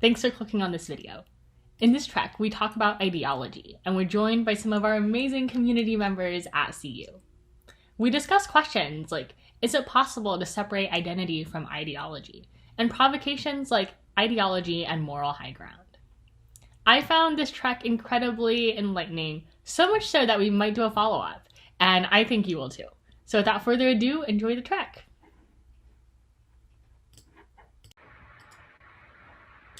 Thanks for clicking on this video. In this track, we talk about ideology, and we're joined by some of our amazing community members at CU. We discuss questions like, is it possible to separate identity from ideology? And provocations like ideology and moral high ground. I found this track incredibly enlightening, so much so that we might do a follow-up, and I think you will too. So without further ado, enjoy the track.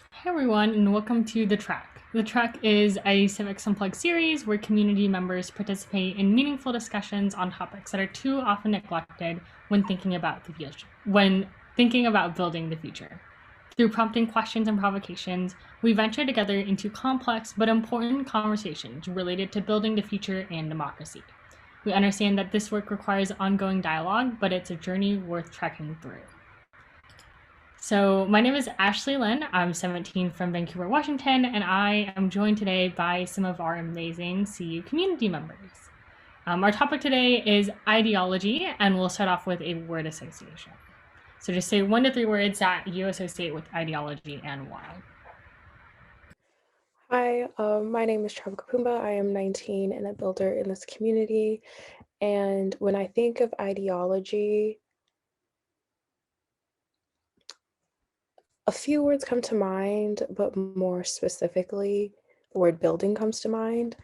Hi everyone, and welcome to The Track. The Track is a Civics Unplugged series where community members participate in meaningful discussions on topics that are too often neglected when thinking about the future, when thinking about building the future. Through prompting questions and provocations, we venture together into complex but important conversations related to building the future and democracy. We understand that this work requires ongoing dialogue, but it's a journey worth trekking through. So my name is Ashley Lynn. I'm 17 from Vancouver, Washington, and I am joined today by some of our amazing CU community members. Our topic today is ideology, and we'll start off with a word association. So just say 1 to 3 words that you associate with ideology and why. Hi, my name is Capumba. I am 19 and a builder in this community. And when I think of ideology, a few words come to mind, but more specifically, the word building comes to mind.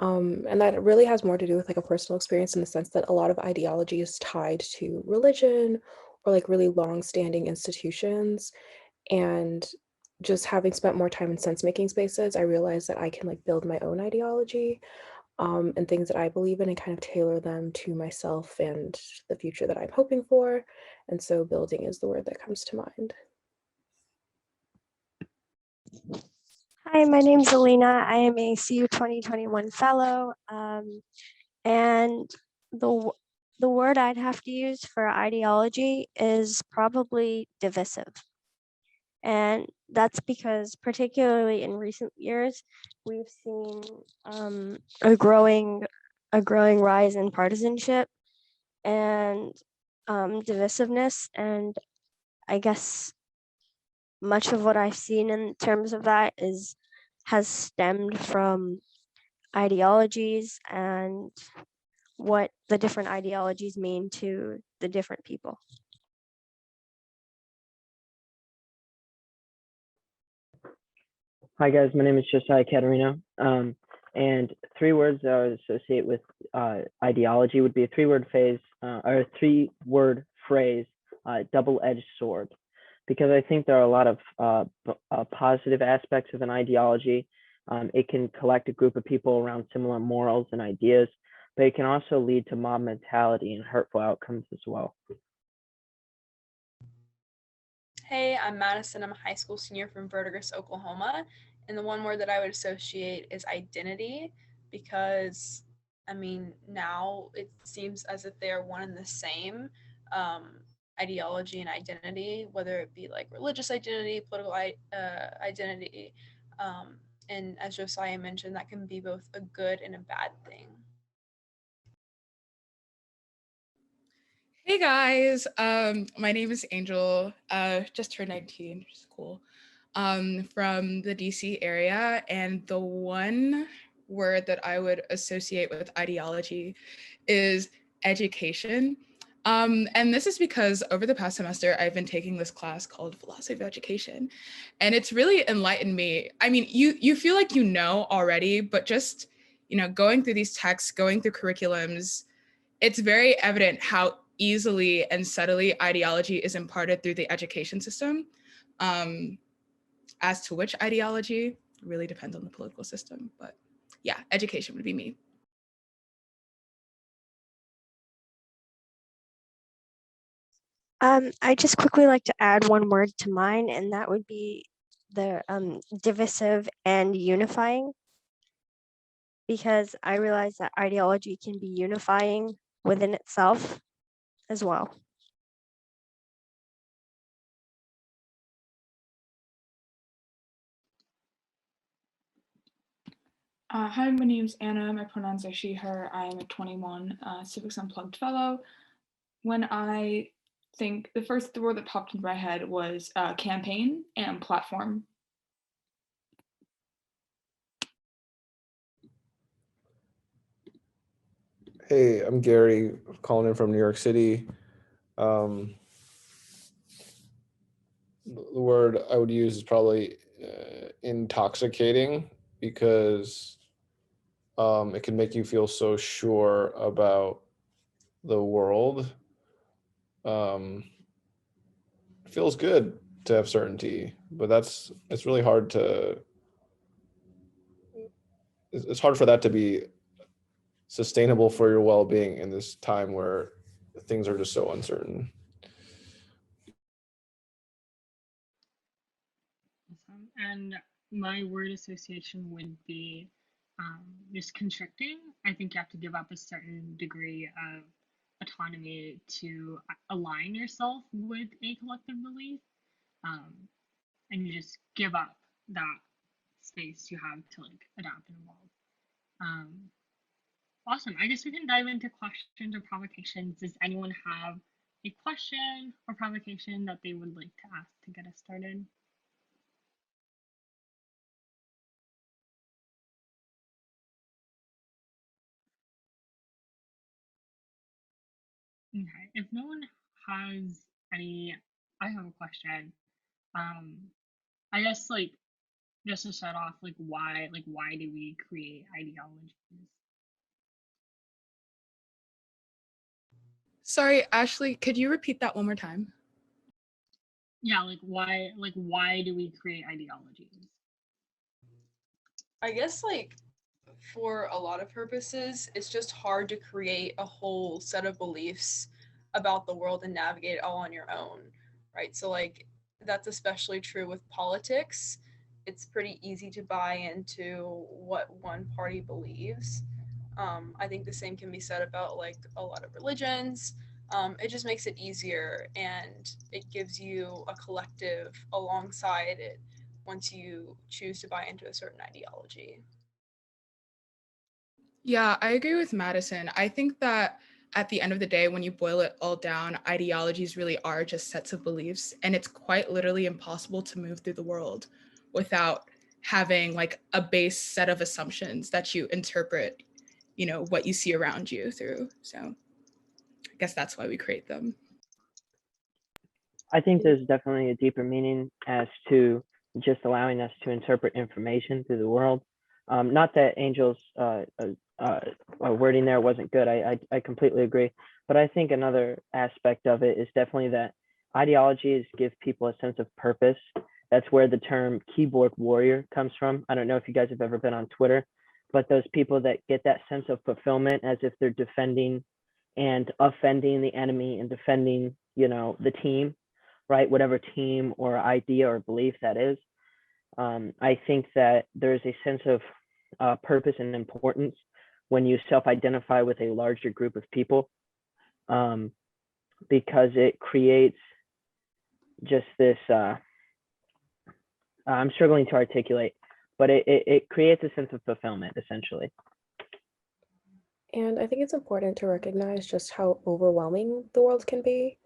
And that really has more to do with like a personal experience in the sense that a lot of ideology is tied to religion or like really long-standing institutions. And just having spent more time in sense-making spaces, I realized that I can like build my own ideology and things that I believe in and kind of tailor them to myself and the future that I'm hoping for. And so building is the word that comes to mind. Hi, my name's Elena. I am a CU 2021 fellow, and the word I'd have to use for ideology is probably divisive. And that's because particularly in recent years, we've seen a growing rise in partisanship and divisiveness. And I guess much of what I've seen in terms of that has stemmed from ideologies and what the different ideologies mean to the different people. Hi guys, my name is Josiah and 3 words that I would associate with ideology would be a 3-word phrase or a 3-word phrase, double-edged sword, because I think there are a lot of positive aspects of an ideology. It can collect a group of people around similar morals and ideas, but it can also lead to mob mentality and hurtful outcomes as well. Hey, I'm Madison. I'm a high school senior from Verdigris, Oklahoma. And the one word that I would associate is identity, because, I mean, now it seems as if they are one and the same, ideology and identity, whether it be like religious identity, political identity. And as Josiah mentioned, that can be both a good and a bad thing. Hey guys, my name is Angel, just turned 19, which is cool, from the DC area, and the one word that I would associate with ideology is education. And this is because over the past semester, I've been taking this class called Philosophy of Education, and it's really enlightened me. I mean, you feel like you know already, but just, going through these texts, going through curriculums, it's very evident how easily and subtly ideology is imparted through the education system. As to which ideology really depends on the political system, but yeah, education would be me. I just quickly like to add one word to mine, and that would be the divisive and unifying, because I realize that ideology can be unifying within itself as well. Hi, my name's Anna. My pronouns are she, her. I am a 21 Civics Unplugged fellow. When I think, the first word that popped into my head was campaign and platform. Hey, I'm Gary, calling in from New York City. Um, the word I would use is probably intoxicating, because it can make you feel so sure about the world. Um, it feels good to have certainty, but it's really hard to, it's hard for that to be sustainable for your well-being in this time where things are just so uncertain. Awesome. And my word association would be just constricting. I think you have to give up a certain degree of autonomy to align yourself with a collective belief. Um, and you just give up that space you have to like adapt and evolve. Um, awesome. I guess we can dive into questions or provocations. Does anyone have a question or provocation that they would like to ask to get us started? Okay. If no one has any, I have a question. Um, I guess like just to start off, why do we create ideologies? Sorry, Ashley, could you repeat that one more time? Yeah, why do we create ideologies? I guess like for a lot of purposes, it's just hard to create a whole set of beliefs about the world and navigate it all on your own, right? So like that's especially true with politics. It's pretty easy to buy into what one party believes. I think the same can be said about like a lot of religions. It just makes it easier and it gives you a collective alongside it once you choose to buy into a certain ideology. Yeah, I agree with Madison. I think that at the end of the day, when you boil it all down, ideologies really are just sets of beliefs. And it's quite literally impossible to move through the world without having like a base set of assumptions that you interpret, what you see around you through. So I guess that's why we create them. I think there's definitely a deeper meaning as to just allowing us to interpret information through the world. Not that Angel's wording there wasn't good. I completely agree. But I think another aspect of it is definitely that ideologies give people a sense of purpose. That's where the term keyboard warrior comes from. I don't know if you guys have ever been on Twitter, but those people that get that sense of fulfillment as if they're defending and offending the enemy and defending, the team, right? Whatever team or idea or belief that is. I think that there's a sense of purpose and importance when you self-identify with a larger group of people, because it creates just this, I'm struggling to articulate, but it creates a sense of fulfillment, essentially. And I think it's important to recognize just how overwhelming the world can be.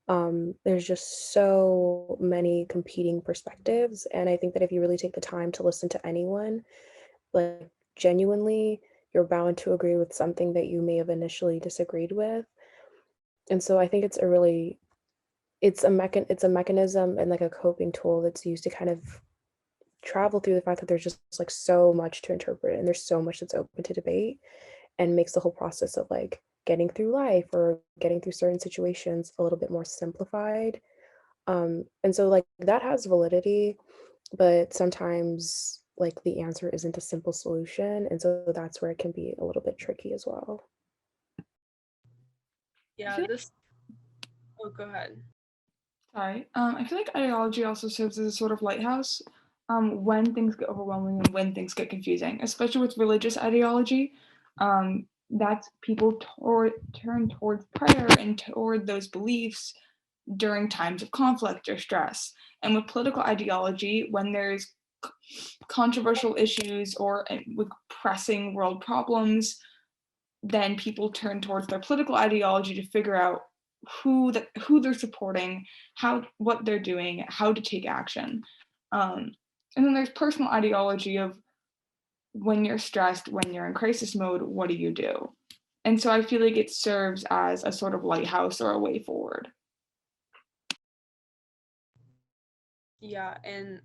There's just so many competing perspectives. And I think that if you really take the time to listen to anyone, like genuinely, you're bound to agree with something that you may have initially disagreed with. And so I think it's a mechanism and like a coping tool that's used to kind of travel through the fact that there's just like so much to interpret and there's so much that's open to debate, and makes the whole process of like getting through life or getting through certain situations a little bit more simplified. And so like that has validity, but sometimes like the answer isn't a simple solution. And so that's where it can be a little bit tricky as well. Yeah, this. Oh, go ahead. Sorry. I feel like ideology also serves as a sort of lighthouse when things get overwhelming and when things get confusing, especially with religious ideology. That's people turn towards prayer and toward those beliefs during times of conflict or stress. And with political ideology, when there's controversial issues or with pressing world problems, then people turn towards their political ideology to figure out who they're supporting, what they're doing, how to take action. And then there's personal ideology of when you're stressed, when you're in crisis mode, what do you do? And so I feel like it serves as a sort of lighthouse or a way forward. Yeah, and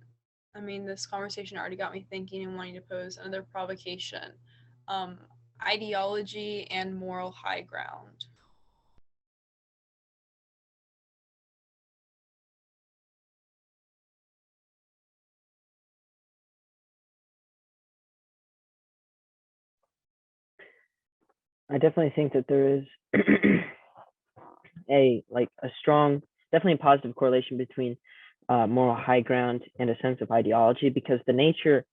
I mean, this conversation already got me thinking and wanting to pose another provocation. Um, Ideology and moral high ground. I definitely think that there is a strong, definitely a positive correlation between moral high ground and a sense of ideology, because the nature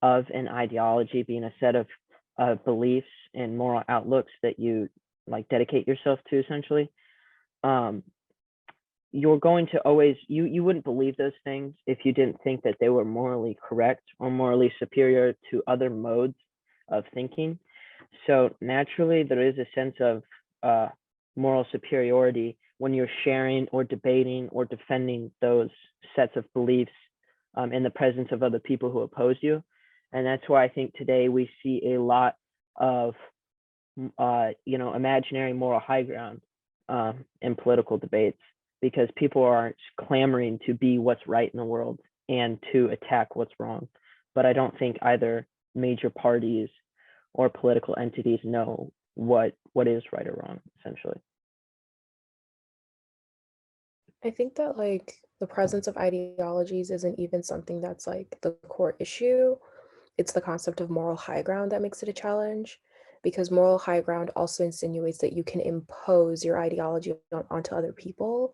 of an ideology being a set of beliefs and moral outlooks that you dedicate yourself to, essentially, you're going to always, you wouldn't believe those things if you didn't think that they were morally correct or morally superior to other modes of thinking. So naturally, there is a sense of moral superiority when you're sharing or debating or defending those sets of beliefs in the presence of other people who oppose you. And that's why I think today we see a lot of imaginary moral high ground in political debates, because people aren't clamoring to be what's right in the world and to attack what's wrong. But I don't think either major parties or political entities know what is right or wrong, essentially. I think that the presence of ideologies isn't even something that's the core issue. It's the concept of moral high ground that makes it a challenge, because moral high ground also insinuates that you can impose your ideology onto other people.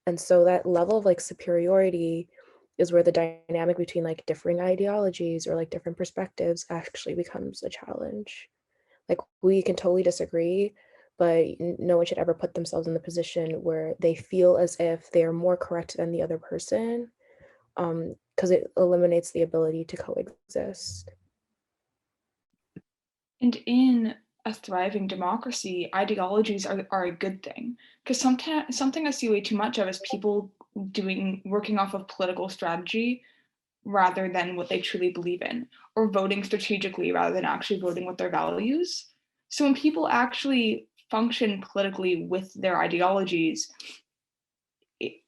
And so that level of superiority is where the dynamic between differing ideologies or different perspectives actually becomes a challenge. We can totally disagree, but no one should ever put themselves in the position where they feel as if they are more correct than the other person, because it eliminates the ability to coexist. And in a thriving democracy, ideologies are a good thing, because something I see way too much of is people working off of political strategy rather than what they truly believe in, or voting strategically rather than actually voting with their values. So when people actually function politically with their ideologies, a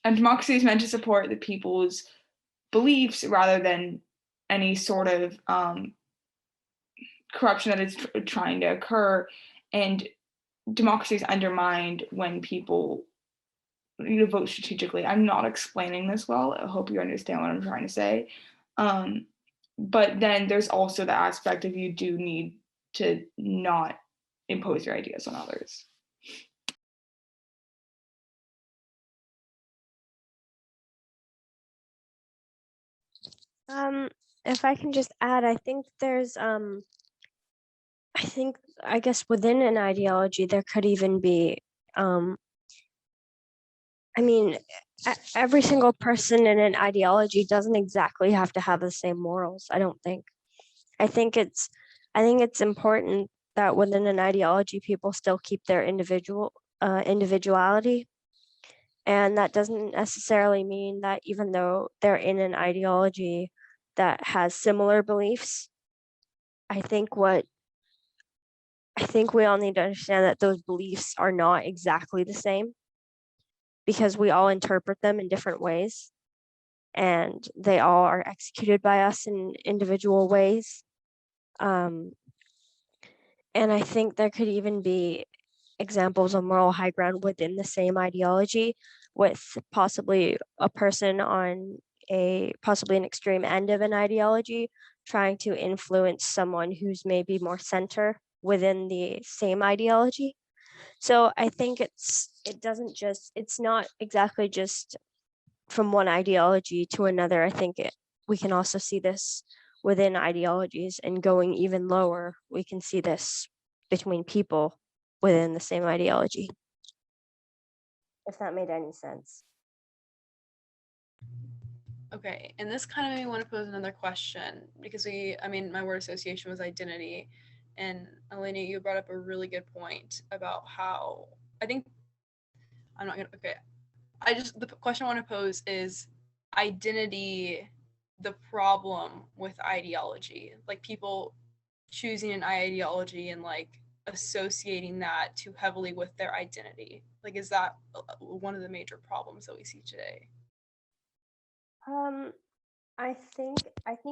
democracy is meant to support the people's beliefs rather than any sort of corruption that is trying to occur. And democracy is undermined when people vote strategically. I'm not explaining this well. I hope you understand what I'm trying to say. But then there's also the aspect of you do need to not impose your ideas on others. If I can just add, I think there's I guess within an ideology there could even be I mean, every single person in an ideology doesn't exactly have to have the same morals, I don't think. I think it's important that within an ideology people still keep their individuality. And that doesn't necessarily mean that even though they're in an ideology that has similar beliefs, I think we all need to understand that those beliefs are not exactly the same, because we all interpret them in different ways and they all are executed by us in individual ways. And I think there could even be examples of moral high ground within the same ideology, with possibly a person on possibly an extreme end of an ideology trying to influence someone who's maybe more center within the same ideology. So I think it's not exactly just from one ideology to another. I think we can also see this within ideologies, and going even lower, we can see this between people within the same ideology. If that made any sense. Okay, and this kind of made me want to pose another question, because my word association was identity. And Elena, you brought up a really good point about how the question I want to pose is identity the problem with ideology? Like, people choosing an ideology and like associating that too heavily with their identity? Like, is that one of the major problems that we see today? I think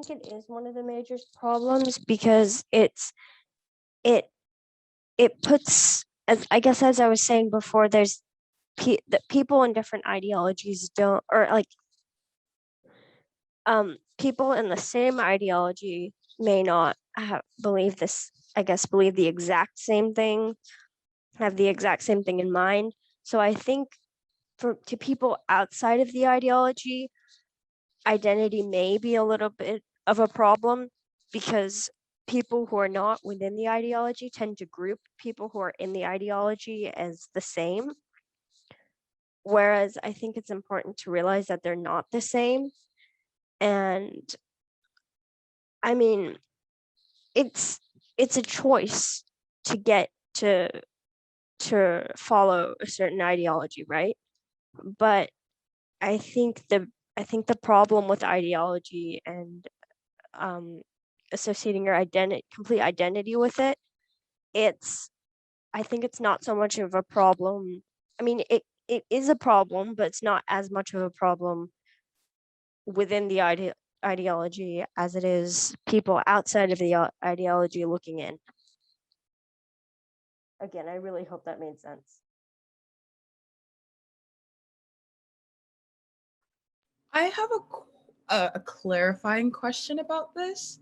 it is one of the major problems because it puts, as I guess as I was saying before, there's that people in different ideologies don't, or like people in the same ideology may not believe this, I guess, believe the exact same thing, have the exact same thing in mind. So I think to people outside of the ideology, identity may be a little bit of a problem because people who are not within the ideology tend to group people who are in the ideology as the same. Whereas I think it's important to realize that they're not the same. And I mean, it's a choice to get to follow a certain ideology, right? But I think the problem with ideology and associating your complete identity with it, I think it's not so much of a problem. I mean, it is a problem, but it's not as much of a problem within the ideology as it is people outside of the ideology looking in. Again, I really hope that made sense. I have a clarifying question about this.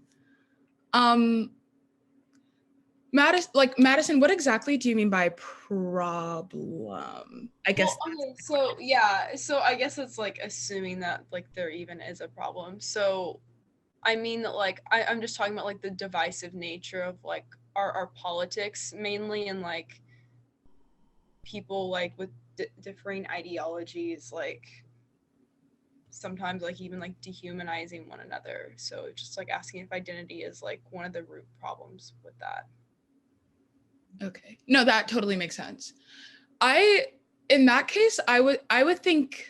Madison, what exactly do you mean by problem? I guess. Well, okay, so yeah, so I guess it's like assuming that like there even is a problem. So I mean that like I'm just talking about like the divisive nature of like our politics mainly, and like people like with differing ideologies, like sometimes like even like dehumanizing one another. So just like asking if identity is like one of the root problems with that. Okay. No, that totally makes sense. In that case, I would think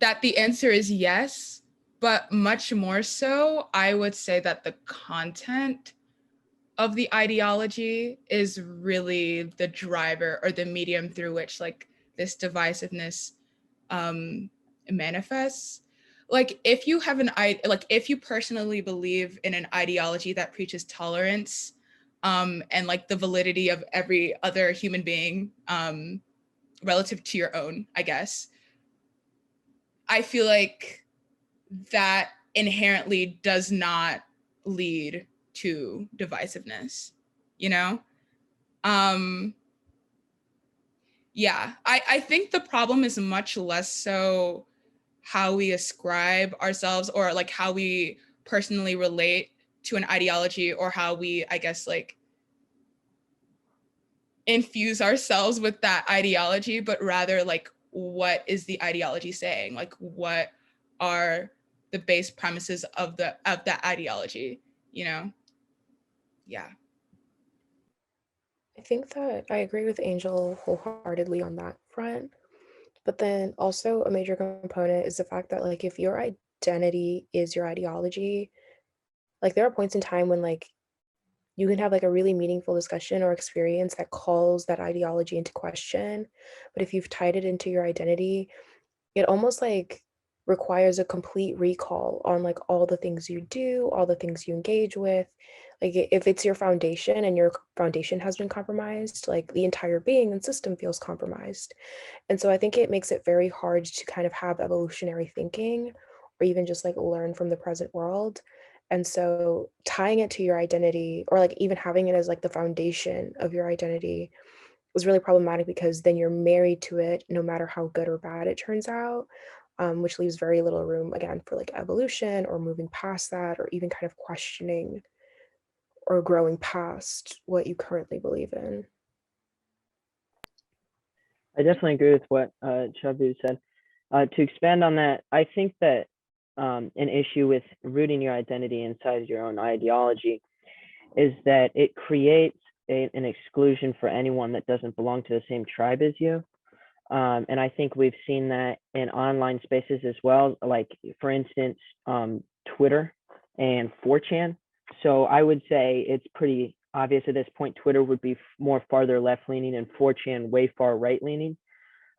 that the answer is yes, but much more so, I would say that the content of the ideology is really the driver or the medium through which like this divisiveness manifests. Like if you have if you personally believe in an ideology that preaches tolerance and like the validity of every other human being relative to your own, I guess, I feel like that inherently does not lead to divisiveness, you know? Yeah, I think the problem is much less so how we ascribe ourselves or like how we personally relate to an ideology or how we, I guess, like infuse ourselves with that ideology, but rather like what is the ideology saying? Like what are the base premises of that ideology, you know? Yeah. I think that I agree with Angel wholeheartedly on that front. But then also a major component is the fact that like if your identity is your ideology, like there are points in time when like you can have like a really meaningful discussion or experience that calls that ideology into question. But if you've tied it into your identity, it almost like requires a complete recall on like all the things you do, all the things you engage with. Like if it's your foundation and your foundation has been compromised, like the entire being and system feels compromised. And so I think it makes it very hard to kind of have evolutionary thinking or even just like learn from the present world. And so tying it to your identity or like even having it as like the foundation of your identity was really problematic because then you're married to it no matter how good or bad it turns out, which leaves very little room again for like evolution or moving past that or even kind of questioning or growing past what you currently believe in. I definitely agree with what Chabu said. To expand on that, I think that an issue with rooting your identity inside your own ideology is that it creates an exclusion for anyone that doesn't belong to the same tribe as you. And I think we've seen that in online spaces as well. Like, for instance, Twitter and 4chan So I would say it's pretty obvious at this point. Twitter would be more farther left leaning, and 4chan way far right leaning.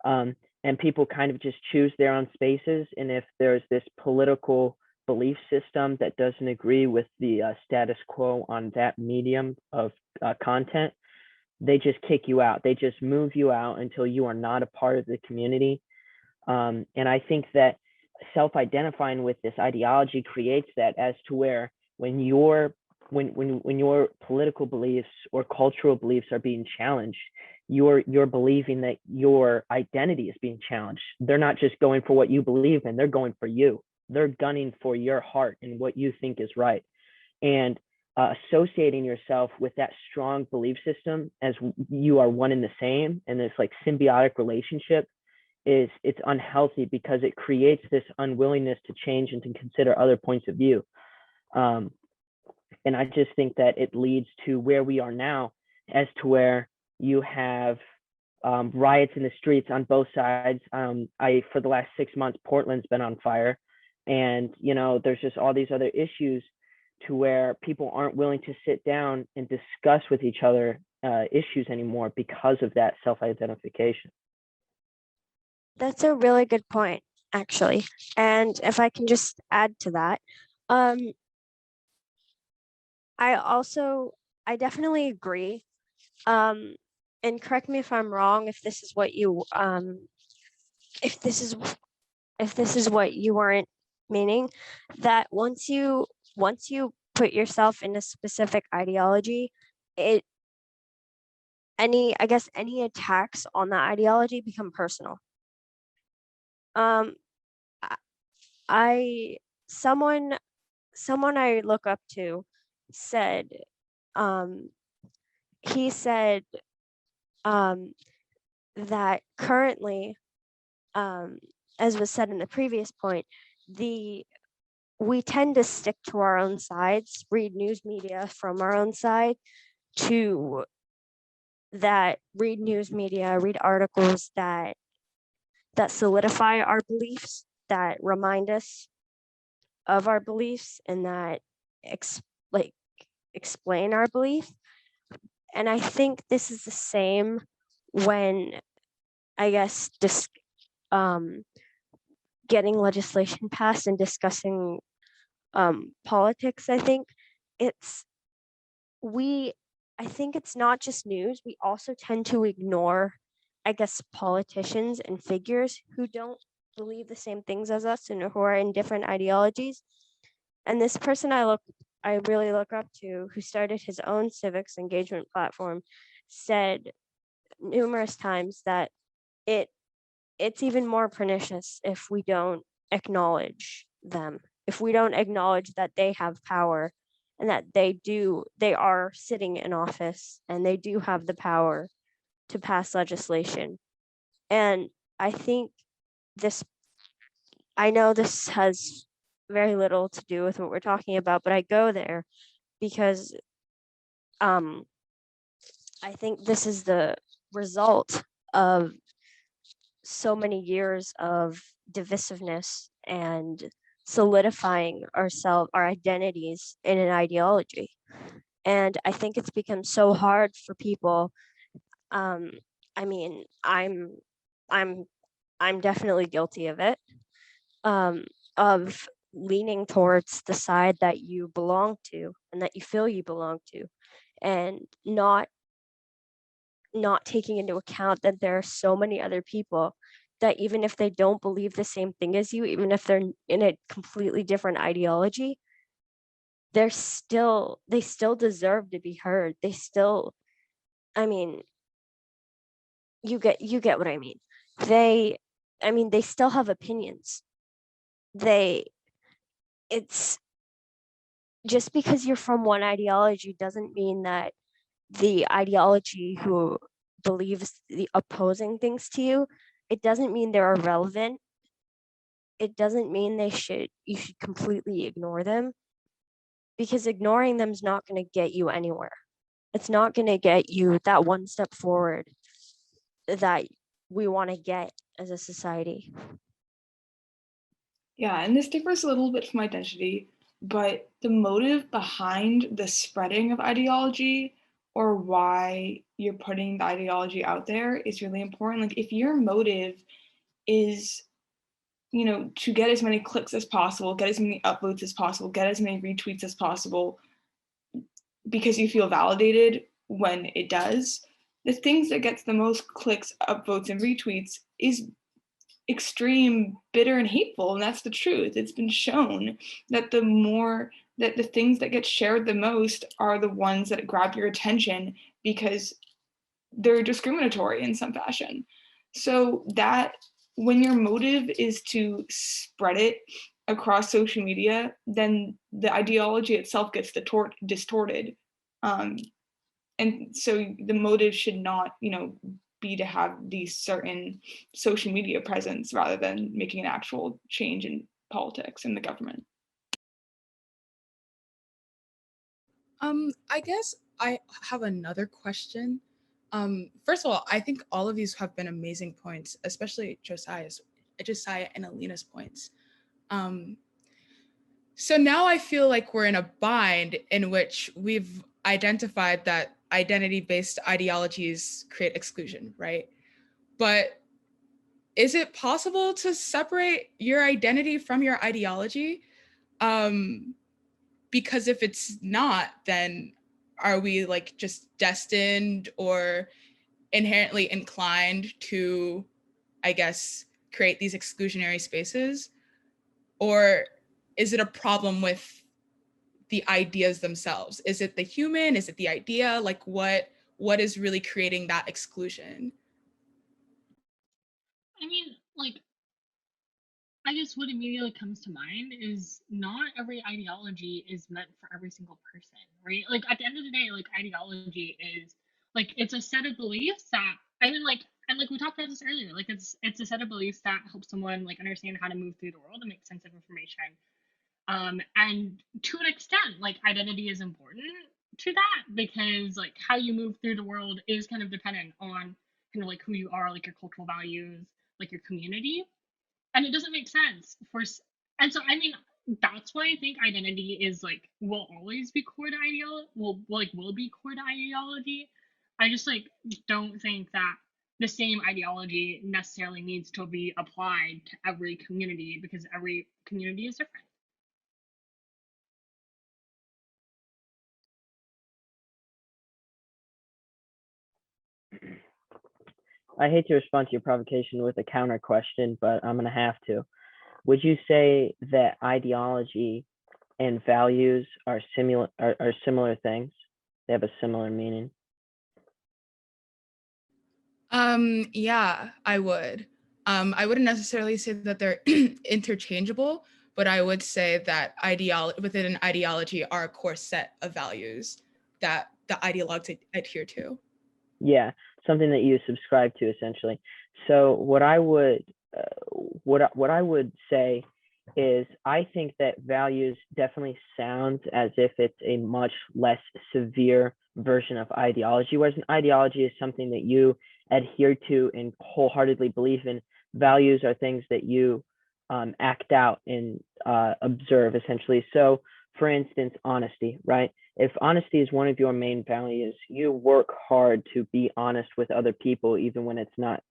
And people kind of just choose their own spaces. And if there's this political belief system that doesn't agree with the status quo on that medium of content, they just kick you out. They just move you out until you are not a part of the community. And I think that self-identifying with this ideology creates that, as to where when your political beliefs or cultural beliefs are being challenged, you're believing that your identity is being challenged. They're not just going for what you believe in, they're going for you. They're gunning for your heart and what you think is right. And associating yourself with that strong belief system as you are one and the same, and this like symbiotic relationship, it's unhealthy because it creates this unwillingness to change and to consider other points of view. And I just think that it leads to where we are now, as to where you have riots in the streets on both sides. For the last 6 months, Portland's been on fire, and there's just all these other issues to where people aren't willing to sit down and discuss with each other issues anymore because of that self-identification. That's a really good point, actually. And if I can just add to that, I definitely agree. And correct me if I'm wrong, if this is what you if this is what you weren't meaning, that once you put yourself in a specific ideology, any attacks on that ideology become personal. Someone I look up to said, he said that currently, as was said in the previous point, we tend to stick to our own sides, read news media from our own side, read news media, read articles that solidify our beliefs, that remind us of our beliefs, and that explain our belief. And I think this is the same when, I guess, getting legislation passed and discussing politics. I think it's not just news. We also tend to ignore, I guess, politicians and figures who don't believe the same things as us and who are in different ideologies. And this person I really look up to, who started his own civics engagement platform, said numerous times that it's even more pernicious if we don't acknowledge them, if we don't acknowledge that they have power and that they are sitting in office and they do have the power to pass legislation. And I think I know this has very little to do with what we're talking about, but I go there because I think this is the result of so many years of divisiveness and solidifying our identities in an ideology. And I think it's become so hard for people. I mean, I'm definitely guilty of it, of leaning towards the side that you belong to and that you feel you belong to, and not taking into account that there are so many other people that, even if they don't believe the same thing as you, even if they're in a completely different ideology, they still deserve to be heard. They still, I mean, you get what I mean. They still have opinions. It's just because you're from one ideology doesn't mean that the ideology who believes the opposing things to you, it doesn't mean they're irrelevant. It doesn't mean you should completely ignore them, because ignoring them is not going to get you anywhere. It's not going to get you that one step forward that we want to get as a society. Yeah, and this differs a little bit from identity. but the motive behind the spreading of ideology or why you're putting the ideology out there is really important. Like if your motive is, you know, to get as many clicks as possible, get as many upvotes as possible, get as many retweets as possible, because you feel validated when it does, the things that gets the most clicks, upvotes, and retweets is extreme, bitter, and hateful. And that's the truth. It's been shown that the things that get shared the most are the ones that grab your attention because they're discriminatory in some fashion. So that when your motive is to spread it across social media, then the ideology itself gets distorted. And so the motive should not, you know, be to have these certain social media presence rather than making an actual change in politics and the government. I guess I have another question. First of all, I think all of these have been amazing points, especially Josiah and Elena's points. So now I feel like we're in a bind in which we've identified that identity-based ideologies create exclusion, right? But is it possible to separate your identity from your ideology? Because if it's not, then are we like just destined or inherently inclined to, I guess, create these exclusionary spaces? Or is it a problem with the ideas themselves? Is it the human? Is it the idea? Like what is really creating that exclusion? I mean, like, I guess what immediately comes to mind is not every ideology is meant for every single person, right? Like at the end of the day, like ideology is like it's a set of beliefs that I mean like and like we talked about this earlier, like it's a set of beliefs that help someone like understand how to move through the world and make sense of information. And to an extent, like identity is important to that because like how you move through the world is kind of dependent on kind of like who you are, like your cultural values, like your community, and it doesn't make sense for and so I mean that's why I think identity is like will always be core to ideology, will be core to ideology. I just like don't think that the same ideology necessarily needs to be applied to every community because every community is different. I hate to respond to your provocation with a counter question, but I'm going to have to. Would you say that ideology and values are similar things? They have a similar meaning? Yeah, I would. I wouldn't necessarily say that they're interchangeable, but I would say that within an ideology are a core set of values that the ideologues adhere to. Yeah, something that you subscribe to essentially. So what I would say is I think that values definitely sounds as if it's a much less severe version of ideology, whereas an ideology is something that you adhere to and wholeheartedly believe in. Values are things that you act out and observe essentially. So for instance, honesty, right? If honesty is one of your main values, you work hard to be honest with other people, even when it's not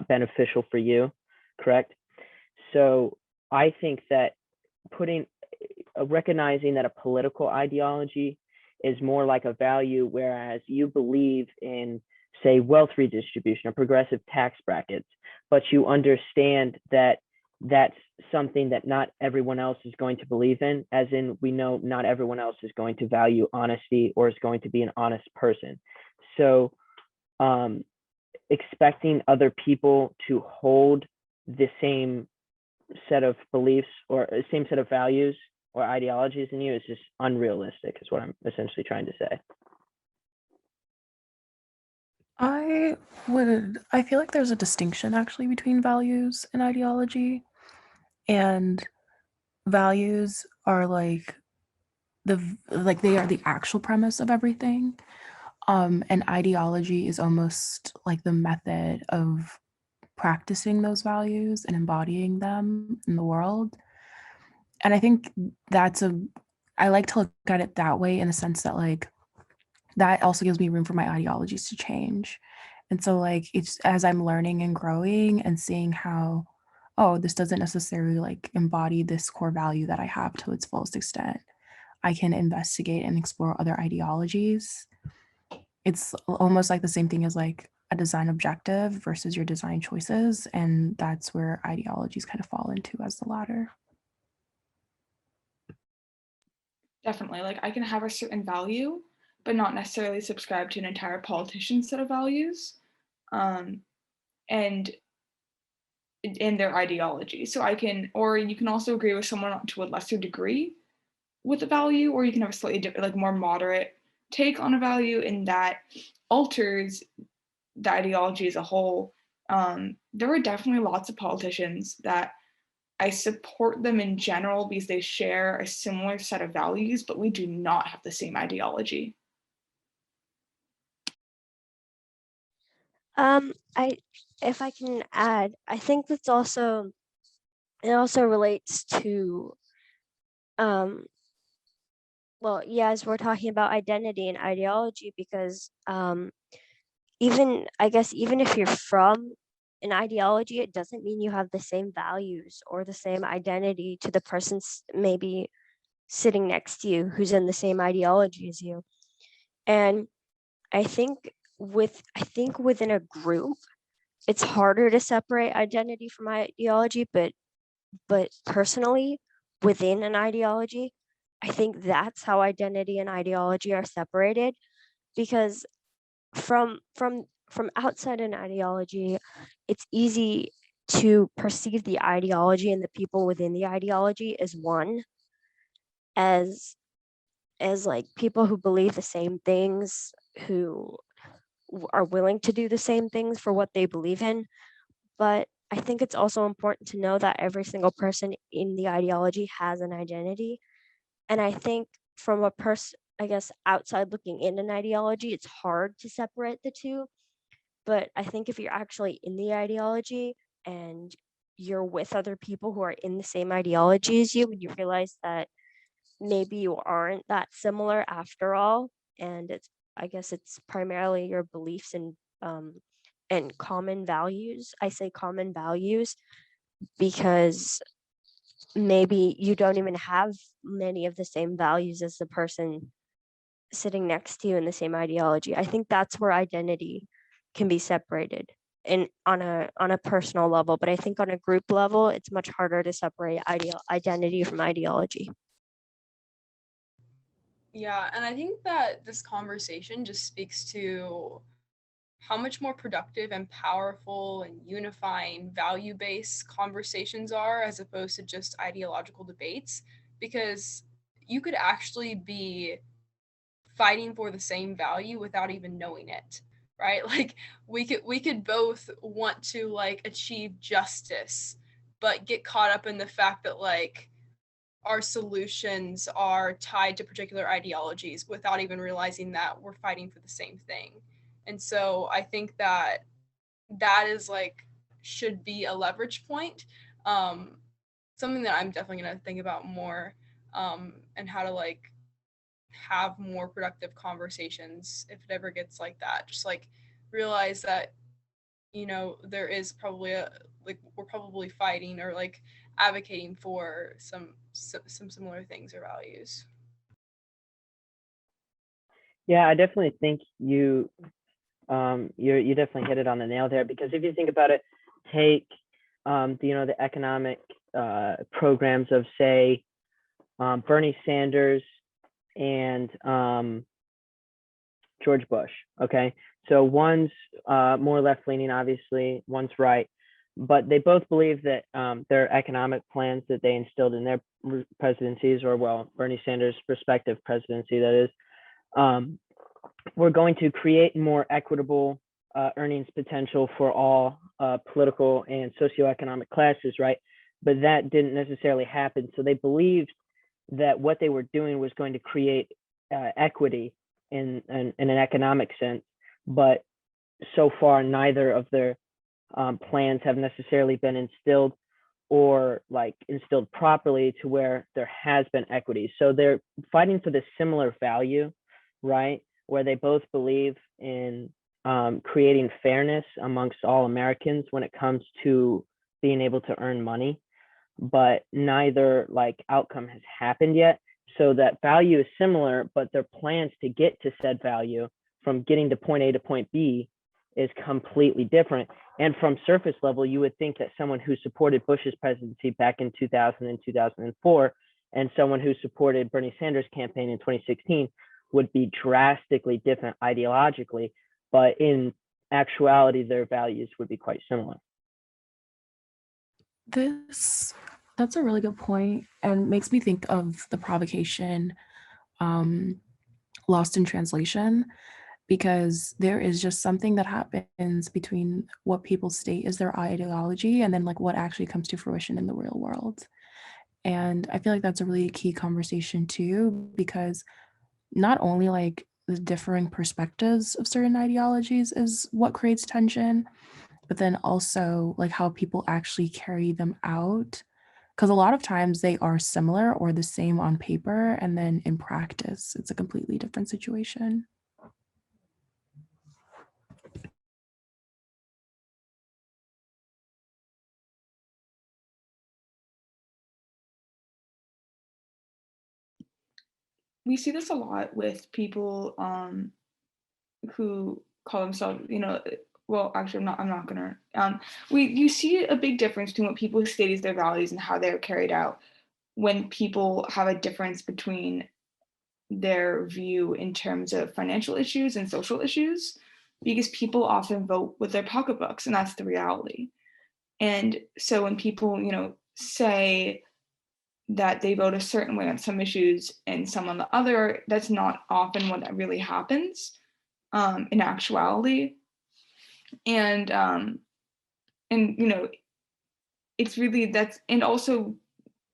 beneficial for you, correct? So I think that recognizing that a political ideology is more like a value, whereas you believe in, say, wealth redistribution or progressive tax brackets, but you understand that that's something that not everyone else is going to believe in, as in we know not everyone else is going to value honesty or is going to be an honest person. So expecting other people to hold the same set of beliefs or same set of values or ideologies in you is just unrealistic, is what I'm essentially trying to say. I feel like there's a distinction actually between values and ideology. And values are like they are the actual premise of everything. And ideology is almost like the method of practicing those values and embodying them in the world. I think I like to look at it that way, in the sense that like that also gives me room for my ideologies to change. And so like it's as I'm learning and growing and seeing how, oh, this doesn't necessarily like embody this core value that I have to its fullest extent, I can investigate and explore other ideologies. It's almost like the same thing as like a design objective versus your design choices. And that's where ideologies kind of fall into as the latter. Definitely. Like I can have a certain value, but not necessarily subscribe to an entire politician's set of values. And in their ideology. So I can, or you can also agree with someone to a lesser degree with a value, or you can have a slightly different, like more moderate take on a value, and that alters the ideology as a whole. There are definitely lots of politicians that I support them in general because they share a similar set of values, but we do not have the same ideology. If I can add, I think it also relates to, well, yeah, as we're talking about identity and ideology, because even if you're from an ideology, it doesn't mean you have the same values or the same identity to the person maybe sitting next to you who's in the same ideology as you. And I think within a group, it's harder to separate identity from ideology, but personally, within an ideology, I think that's how identity and ideology are separated, because from outside an ideology, it's easy to perceive the ideology and the people within the ideology as one, as like people who believe the same things, who are willing to do the same things for what they believe in. But I think it's also important to know that every single person in the ideology has an identity. And I think from a person, I guess, outside looking in an ideology, it's hard to separate the two. But I think if you're actually in the ideology and you're with other people who are in the same ideology as you, and you realize that maybe you aren't that similar after all, and it's primarily your beliefs and common values. I say common values because maybe you don't even have many of the same values as the person sitting next to you in the same ideology. I think that's where identity can be separated, and on a personal level. But I think on a group level, it's much harder to separate identity from ideology. Yeah, and I think that this conversation just speaks to how much more productive and powerful and unifying value-based conversations are, as opposed to just ideological debates, because you could actually be fighting for the same value without even knowing it, right? Like we could both want to like achieve justice, but get caught up in the fact that like our solutions are tied to particular ideologies without even realizing that we're fighting for the same thing. And so I think that is like should be a leverage point, something that I'm definitely going to think about more, and how to like have more productive conversations if it ever gets like that. Just like realize that, you know, there is probably we're probably fighting or like advocating for some similar things or values. Yeah, I definitely think you definitely hit it on the nail there, because if you think about it, take the economic programs of, say, Bernie Sanders and George Bush. Okay, so one's more left leaning, obviously, one's right, but they both believe that their economic plans that they instilled in their presidencies, or well, Bernie Sanders' respective presidency, that is, we're going to create more equitable earnings potential for all political and socioeconomic classes, right? But that didn't necessarily happen. So they believed that what they were doing was going to create equity in an economic sense. But so far, neither of their plans have necessarily been instilled or like instilled properly to where there has been equity. So they're fighting for this similar value, right? Where they both believe in creating fairness amongst all Americans when it comes to being able to earn money, but neither like outcome has happened yet. So that value is similar, but their plans to get to said value from getting to point A to point B is completely different. And from surface level, you would think that someone who supported Bush's presidency back in 2000 and 2004 and someone who supported Bernie Sanders' campaign in 2016 would be drastically different ideologically, but in actuality, their values would be quite similar. That's a really good point and makes me think of the provocation Lost in Translation, because there is just something that happens between what people state is their ideology and then like what actually comes to fruition in the real world. And I feel like that's a really key conversation too, because not only like the differing perspectives of certain ideologies is what creates tension, but then also like how people actually carry them out. Because a lot of times they are similar or the same on paper, and then in practice, it's a completely different situation. We see this a lot with people who call themselves, well, actually, I'm not gonna. You see a big difference between what people state as their values and how they're carried out when people have a difference between their view in terms of financial issues and social issues, because people often vote with their pocketbooks, and that's the reality. And so when people, say that they vote a certain way on some issues and some on the other, that's not often what really happens in actuality. And it's really and also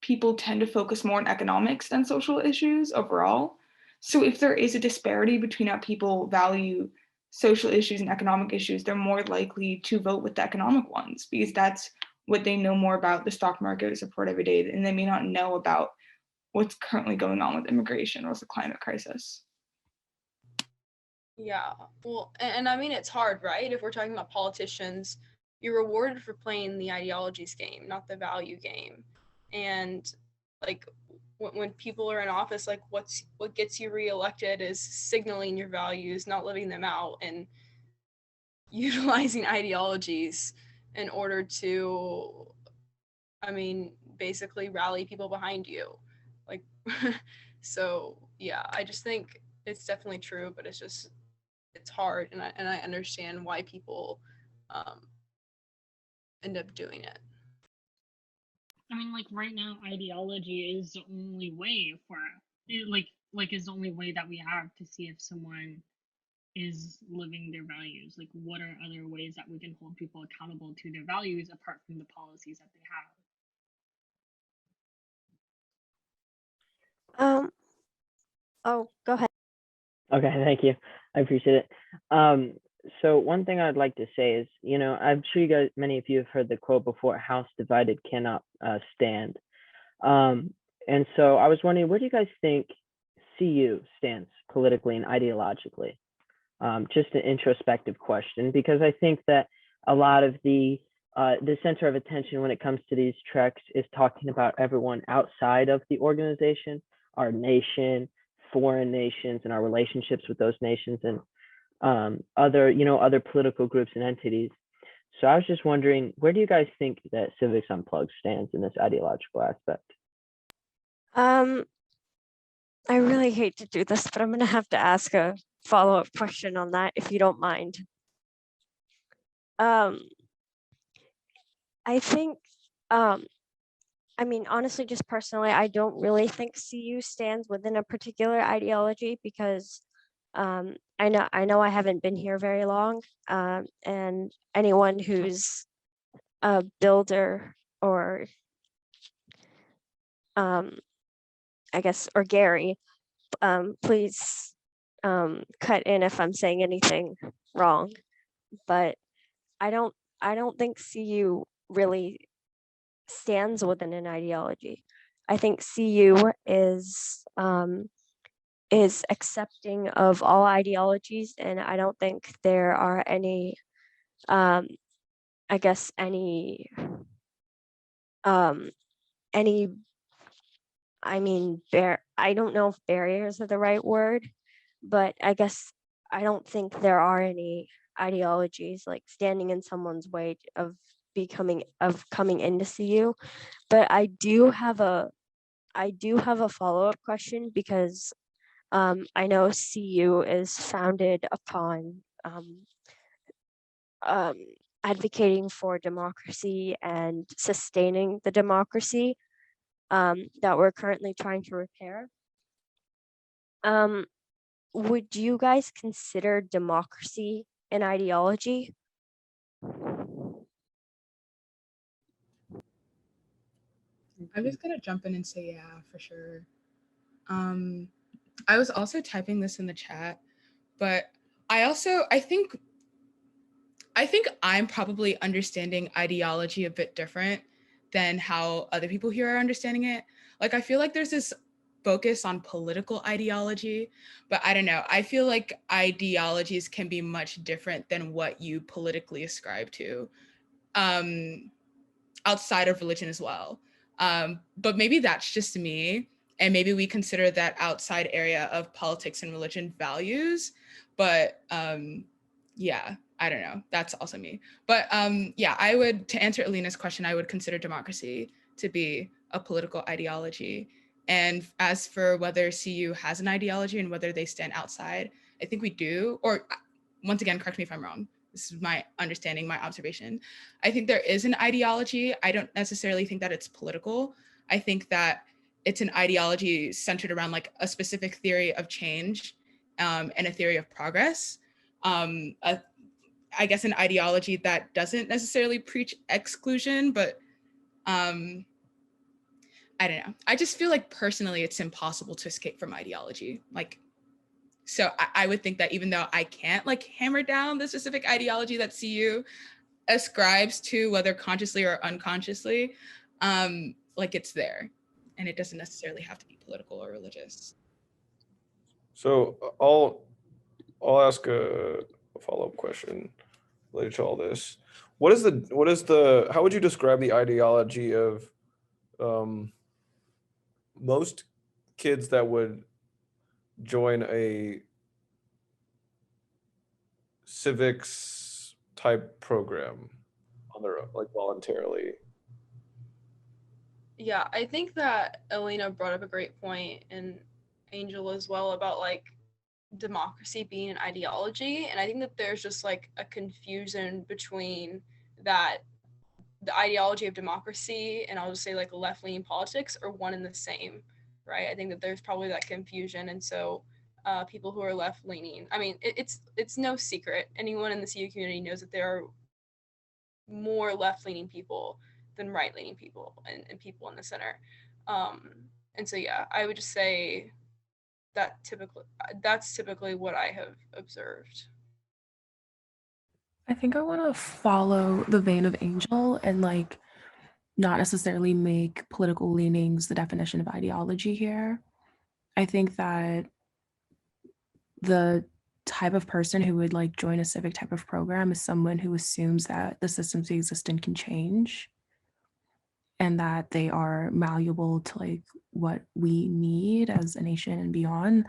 people tend to focus more on economics than social issues overall. So if there is a disparity between how people value social issues and economic issues, they're more likely to vote with the economic ones because that's what they know more about. The stock market is support every day, and they may not know about what's currently going on with immigration or with the climate crisis. Yeah, well, and I mean, it's hard, right? If we're talking about politicians, you're rewarded for playing the ideologies game, not the value game. And like when people are in office, like what gets you reelected is signaling your values, not living them out, and utilizing ideologies in order to, I mean, basically rally people behind you. Like, so yeah, I just think it's definitely true, but it's hard, and I understand why people end up doing it. I mean, like right now, ideology is the only way for is the only way that we have to see if someone is living their values. Like, what are other ways that we can hold people accountable to their values apart from the policies that they have? Oh, go ahead. Okay, thank you. I appreciate it. So one thing I'd like to say is, I'm sure many of you have heard the quote before, "House divided cannot stand." And so I was wondering, where do you guys think CU stands politically and ideologically? Just an introspective question, because I think that a lot of the center of attention when it comes to these treks is talking about everyone outside of the organization, our nation, foreign nations, and our relationships with those nations, and other political groups and entities. So I was just wondering, where do you guys think that Civics Unplugged stands in this ideological aspect? I really hate to do this, but I'm going to have to ask a follow-up question on that, if you don't mind. I think, I mean, honestly, just personally, I don't really think CU stands within a particular ideology because I know I haven't been here very long, and anyone who's a builder or I guess, or Gary, please cut in if I'm saying anything wrong. But I don't think CU really stands within an ideology. I think CU is accepting of all ideologies, and I don't think there are any, I guess, any, I don't know if barriers are the right word, but I guess I don't think there are any ideologies like standing in someone's way of coming into CU. But I do have a follow-up question, because I know CU is founded upon advocating for democracy and sustaining the democracy that we're currently trying to repair. Would you guys consider democracy an ideology? I was gonna jump in and say yeah, for sure. I was also typing this in the chat, but I think I'm probably understanding ideology a bit different than how other people here are understanding it. Like, I feel like there's this focus on political ideology, but I don't know. I feel like ideologies can be much different than what you politically ascribe to, outside of religion as well. But maybe that's just me, and maybe we consider that outside area of politics and religion values. But yeah, I don't know. That's also me. But yeah, I would, to answer Elena's question, I would consider democracy to be a political ideology. And as for whether CU has an ideology and whether they stand outside, I think we do. Or once again, correct me if I'm wrong. This is my understanding, my observation. I think there is an ideology. I don't necessarily think that it's political. I think that it's an ideology centered around like a specific theory of change and a theory of progress. I guess an ideology that doesn't necessarily preach exclusion, but I don't know. I just feel like personally it's impossible to escape from ideology. Like, so I would think that even though I can't like hammer down the specific ideology that CU ascribes to, whether consciously or unconsciously, like it's there, and it doesn't necessarily have to be political or religious. So I'll ask a follow-up question related to all this. What is the how would you describe the ideology of most kids that would join a civics type program on their own, like voluntarily? Yeah, I think that Elena brought up a great point, and Angel as well, about like democracy being an ideology. And I think that there's just like a confusion between that, the ideology of democracy, and I'll just say like left-leaning politics, are one and the same, right? I think that there's probably that confusion. And so people who are left-leaning, I mean, it's no secret. Anyone in the CU community knows that there are more left-leaning people than right-leaning people, and people in the center. And so yeah, I would just say that that's typically what I have observed. I think I want to follow the vein of Angel and like not necessarily make political leanings the definition of ideology here. I think that the type of person who would like join a civic type of program is someone who assumes that the systems they exist in can change and that they are malleable to like what we need as a nation and beyond.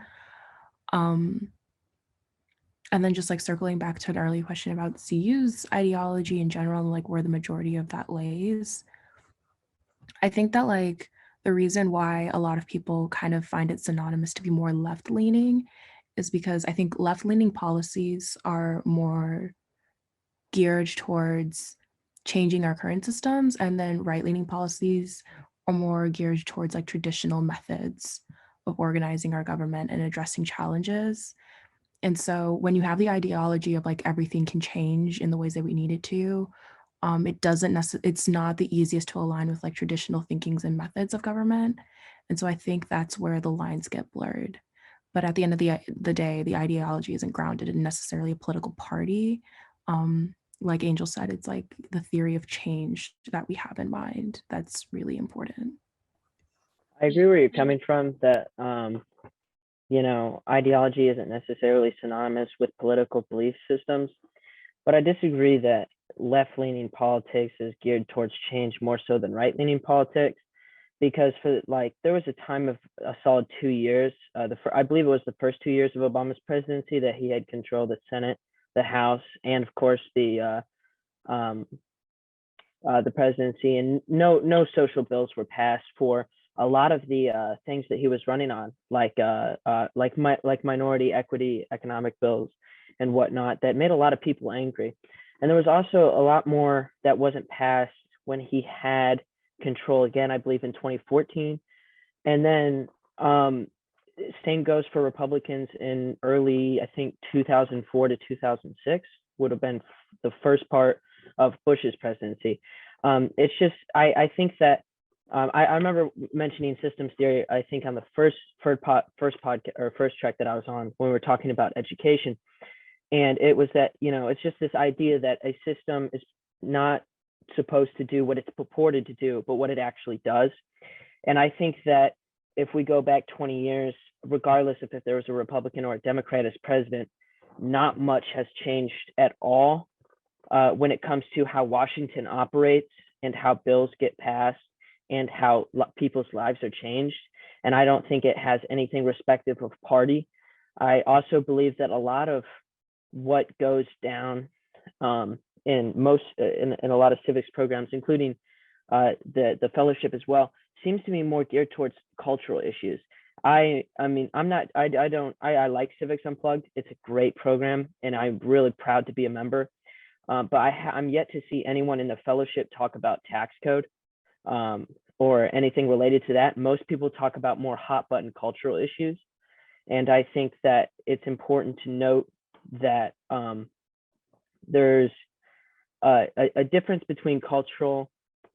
And then just like circling back to an earlier question about CU's ideology in general, and like where the majority of that lays, I think that like the reason why a lot of people kind of find it synonymous to be more left-leaning is because I think left-leaning policies are more geared towards changing our current systems, and then right-leaning policies are more geared towards like traditional methods of organizing our government and addressing challenges. And so when you have the ideology of like everything can change in the ways that we need it to, it's not the easiest to align with like traditional thinkings and methods of government. And so I think that's where the lines get blurred. But at the end of the day, the ideology isn't grounded in necessarily a political party. like Angel said, it's like the theory of change that we have in mind that's really important. I agree where you're coming from, that ideology isn't necessarily synonymous with political belief systems, but I disagree that left-leaning politics is geared towards change more so than right-leaning politics, because there was a time of a solid 2 years, I believe it was the first 2 years of Obama's presidency, that he had control of the Senate, the House, and of course the presidency, and no social bills were passed for a lot of the things that he was running on, like minority equity economic bills and whatnot, that made a lot of people angry. And there was also a lot more that wasn't passed when he had control again, I believe in 2014. And then same goes for Republicans in early, I think 2004 to 2006 would have been the first part of Bush's presidency. It's just, I think that I remember mentioning systems theory, I think on the first podcast or first track that I was on, when we were talking about education. And it was that, it's just this idea that a system is not supposed to do what it's purported to do, but what it actually does. And I think that if we go back 20 years, regardless of if there was a Republican or a Democrat as president, not much has changed at all when it comes to how Washington operates and how bills get passed and how people's lives are changed. And I don't think it has anything respective of party. I also believe that a lot of what goes down in a lot of civics programs, including the fellowship as well, seems to be more geared towards cultural issues. I like Civics Unplugged. It's a great program, and I'm really proud to be a member. But I'm yet to see anyone in the fellowship talk about tax code or anything related to that. Most people talk about more hot button cultural issues. And I think that it's important to note that there's a difference between cultural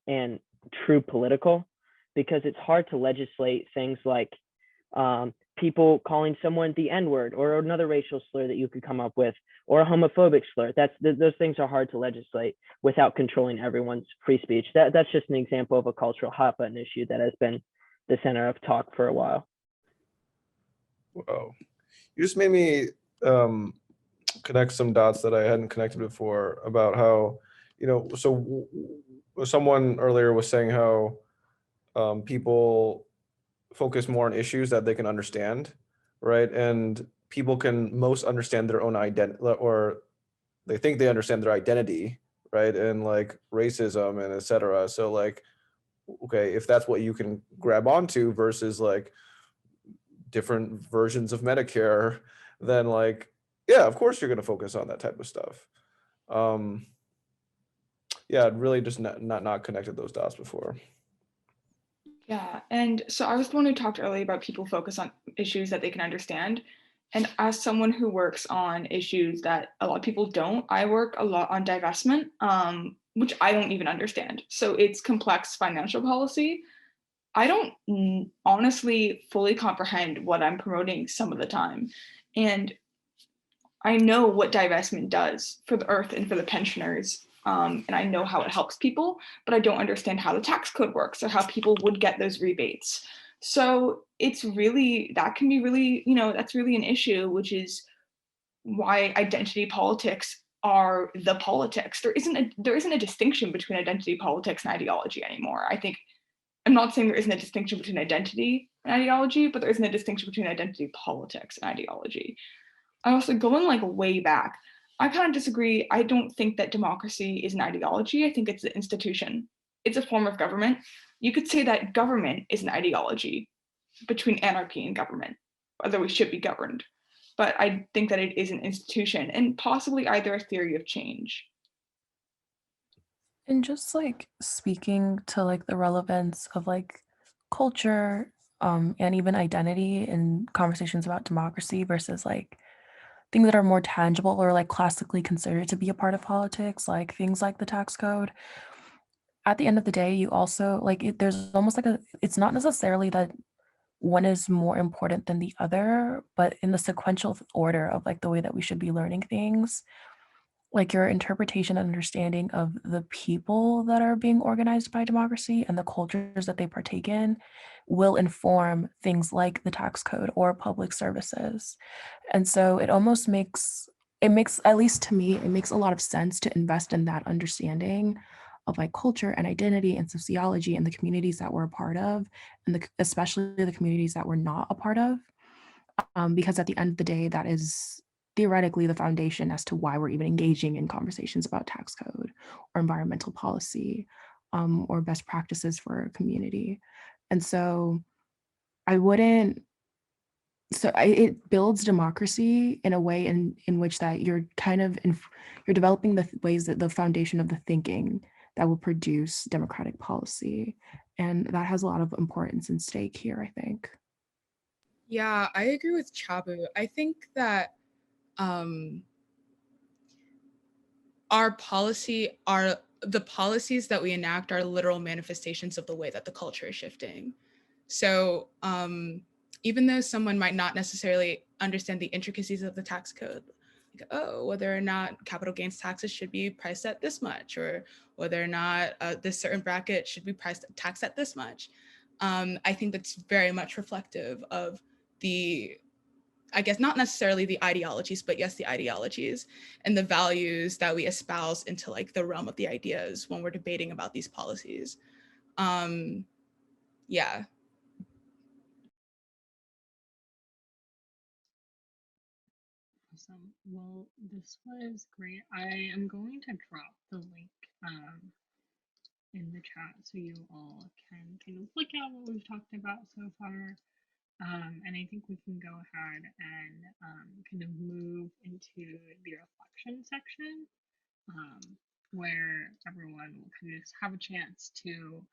and true political, because it's hard to legislate things like people calling someone the N-word or another racial slur that you could come up with, or a homophobic slur. Those things are hard to legislate without controlling everyone's free speech. That's just an example of a cultural hot button issue that has been the center of talk for a while. Wow, you just made me connect some dots that I hadn't connected before about how, so someone earlier was saying how people focus more on issues that they can understand, right? And people can most understand their own identity, or they think they understand their identity, right? And like racism and etc. So like, okay, if that's what you can grab onto versus like different versions of Medicare, then like, yeah, of course you're going to focus on that type of stuff. Yeah, I'd really just not connected those dots before. Yeah, and so I was the one who talked earlier about people focus on issues that they can understand. And as someone who works on issues that a lot of people don't, I work a lot on divestment, which I don't even understand. So it's complex financial policy. I don't honestly fully comprehend what I'm promoting some of the time. And I know what divestment does for the earth and for the pensioners. And I know how it helps people, but I don't understand how the tax code works or how people would get those rebates. So it's really, that can be really, that's really an issue, which is why identity politics are the politics. There isn't a distinction between identity politics and ideology anymore. I'm not saying there isn't a distinction between identity and ideology, but there isn't a distinction between identity politics and ideology. I also, going like way back, I kind of disagree. I don't think that democracy is an ideology. I think it's an institution. It's a form of government. You could say that government is an ideology between anarchy and government, whether we should be governed. But I think that it is an institution and possibly either a theory of change. And just like speaking to like the relevance of like culture and even identity in conversations about democracy versus like things that are more tangible or like classically considered to be a part of politics, like things like the tax code. At the end of the day, you also like there's almost like it's not necessarily that one is more important than the other, but in the sequential order of like the way that we should be learning things, like your interpretation and understanding of the people that are being organized by democracy and the cultures that they partake in will inform things like the tax code or public services. And so it almost makes, at least to me, it makes a lot of sense to invest in that understanding of like culture and identity and sociology and the communities that we're a part of, and especially the communities that we're not a part of. Because at the end of the day, that is theoretically the foundation as to why we're even engaging in conversations about tax code or environmental policy, or best practices for a community. And so I wouldn't, it builds democracy in a way in which that you're kind of, you're developing the ways that the foundation of the thinking that will produce democratic policy. And that has a lot of importance and stake here, I think. Yeah, I agree with Chabu. I think that our policy, the policies that we enact are literal manifestations of the way that the culture is shifting. So even though someone might not necessarily understand the intricacies of the tax code, like, oh, whether or not capital gains taxes should be priced at this much, or whether or not this certain bracket should be taxed at this much, I think that's very much reflective of the, I guess not necessarily the ideologies, but yes, the ideologies and the values that we espouse into like the realm of the ideas when we're debating about these policies. Yeah. Awesome. Well, this was great. I am going to drop the link in the chat so you all can kind of look at what we've talked about so far. And I think we can go ahead and kind of move into the reflection section, where everyone will kind of just have a chance to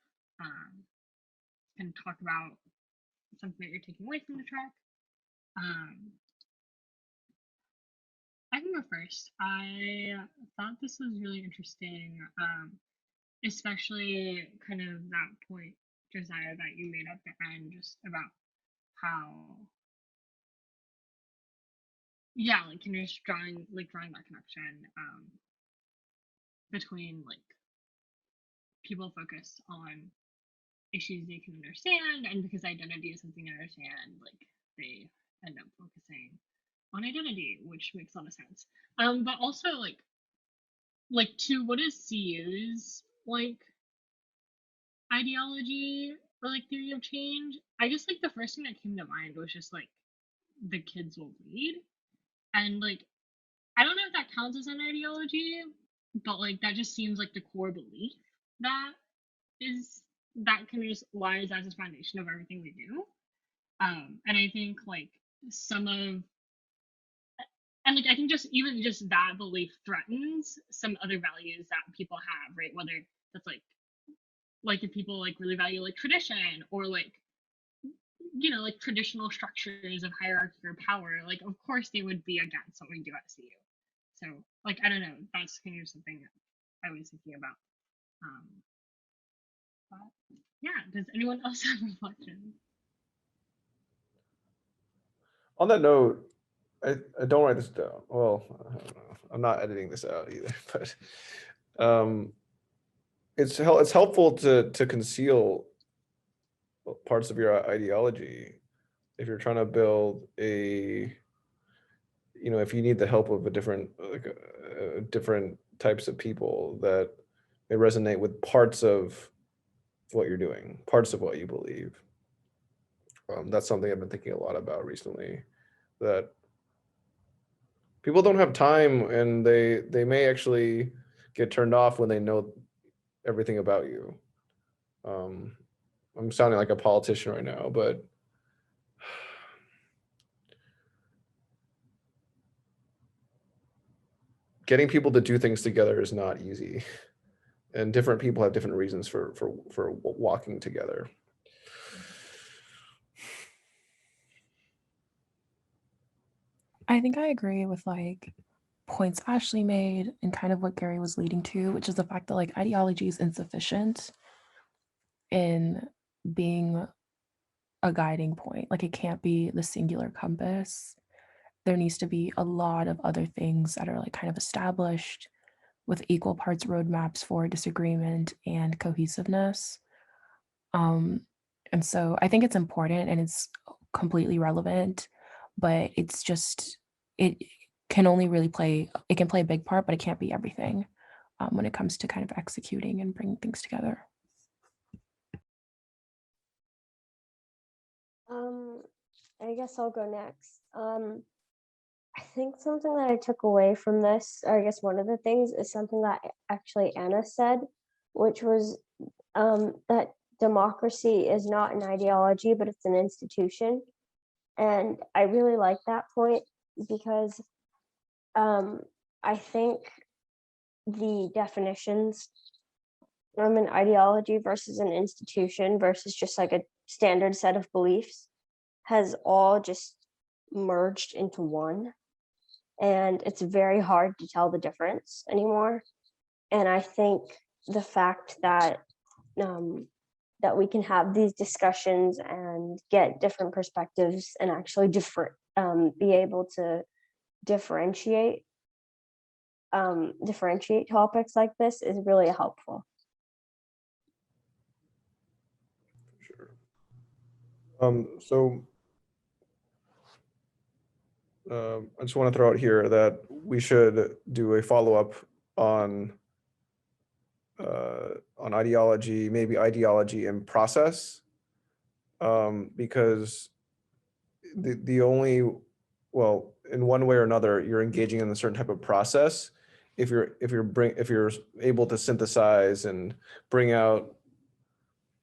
kind of talk about something that you're taking away from the track. I can go first. I thought this was really interesting, especially kind of that point, Josiah, that you made at the end, just about how, yeah, like kind of just drawing that connection between like people focused on issues they can understand, and because identity is something I understand, like they end up focusing on identity, which makes a lot of sense. But also like to what is CU's like ideology or like theory of change? I guess like the first thing that came to mind was just like the kids will lead, and like I don't know if that counts as an ideology, but like that just seems like the core belief that is that kind of just lies as a foundation of everything we do. And I think like some of and like I think just even just that belief threatens some other values that people have, right? Whether that's like if people like really value like tradition or like you know like traditional structures of hierarchy or power, like of course they would be against what we do at CU. So like I don't know, that's kind of something I was thinking about. But yeah, does anyone else have reflections? On that note, I don't write this down. Well, I don't know. I'm not editing this out either, but it's helpful to conceal parts of your ideology if you're trying to build a, you know, if you need the help of a different different types of people that may resonate with parts of what you're doing, parts of what you believe. That's something I've been thinking a lot about recently, that people don't have time, and they may actually get turned off when they know everything about you. I'm sounding like a politician right now, but getting people to do things together is not easy, and different people have different reasons for walking together. I think I agree with like points Ashley made and kind of what Gary was leading to, which is the fact that like ideology is insufficient in being a guiding point. Like it can't be the singular compass. there needs to be a lot of other things that are like kind of established with equal parts roadmaps for disagreement and cohesiveness. And so I think it's important and it's completely relevant, but it's just, it can only really play, it can play a big part, but it can't be everything when it comes to kind of executing and bringing things together. I guess I'll go next. I think something that I took away from this, or I guess one of the things, is something that actually Anna said, which was that democracy is not an ideology, but it's an institution. And I really like that point because I think the definitions from an ideology versus an institution versus just like a standard set of beliefs has all just merged into one. And it's very hard to tell the difference anymore. And I think the fact that that we can have these discussions and get different perspectives and actually be able to differentiate topics like this is really helpful. Sure. So I just want to throw out here that we should do a follow-up on ideology, maybe ideology and process, because the only, well, in one way or another, you're engaging in a certain type of process if you're able to synthesize and bring out